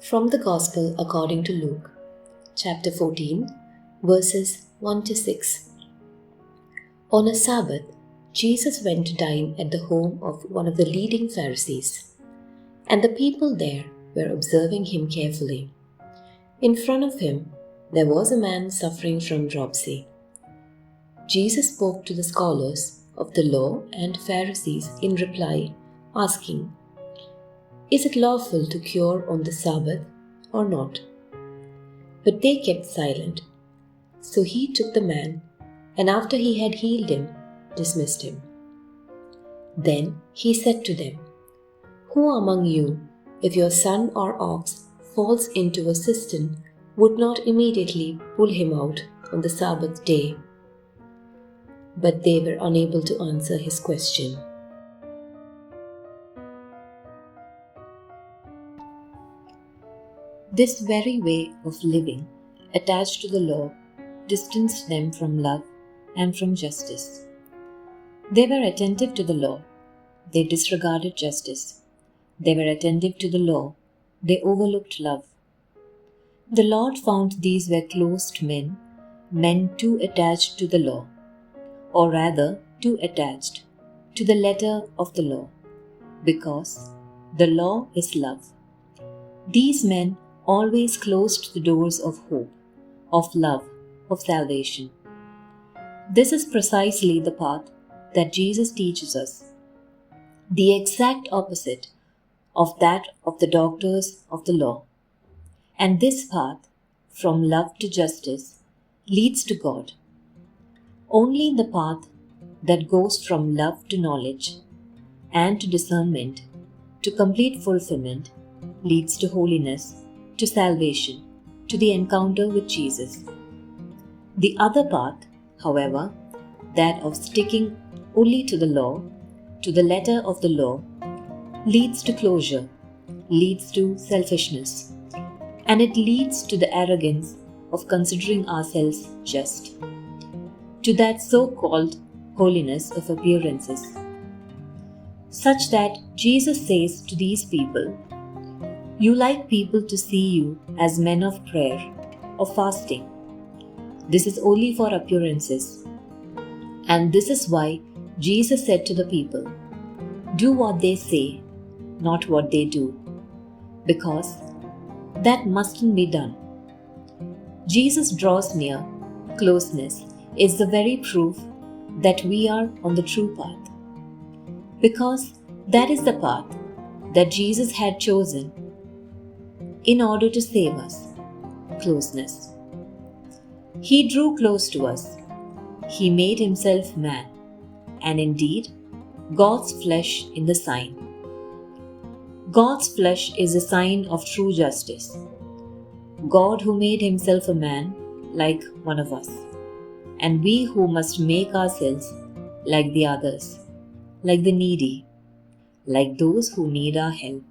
From the Gospel according to Luke, chapter 14, verses 1 to 6. On a Sabbath, Jesus went to dine at the home of one of the leading Pharisees, and the people there were observing him carefully. In front of him, there was a man suffering from dropsy. Jesus spoke to the scholars of the law and Pharisees in reply, asking, "Is it lawful to cure on the Sabbath or not?" But they kept silent. So he took the man, and after he had healed him, dismissed him. Then he said to them, "Who among you, if your son or ox falls into a cistern, would not immediately pull him out on the Sabbath day?" But they were unable to answer his question. This very way of living, attached to the law, distanced them from love and from justice. They were attentive to the law. They disregarded justice. They were attentive to the law. They overlooked love. The Lord found these were closed men too attached to the law, or rather too attached to the letter of the law, because the law is love. These men always closed the doors of hope, of love, of salvation. This is precisely the path that Jesus teaches us, the exact opposite of that of the doctors of the law. And this path, from love to justice, leads to God. Only the path that goes from love to knowledge and to discernment, to complete fulfillment, leads to holiness, to salvation, to the encounter with Jesus. The other path, however, that of sticking only to the law, to the letter of the law, leads to closure, leads to selfishness, and it leads to the arrogance of considering ourselves just, to that so-called holiness of appearances, such that Jesus says to these people, "You like people to see you as men of prayer or fasting. This is only for appearances." And this is why Jesus said to the people, "Do what they say, not what they do," because that mustn't be done. Jesus draws near. Closeness is the very proof that we are on the true path, because that is the path that Jesus had chosen in order to save us. Closeness. He drew close to us. He made himself man, and indeed, God's flesh in the sign. God's flesh is a sign of true justice. God who made himself a man like one of us, and we who must make ourselves like the others, like the needy, like those who need our help.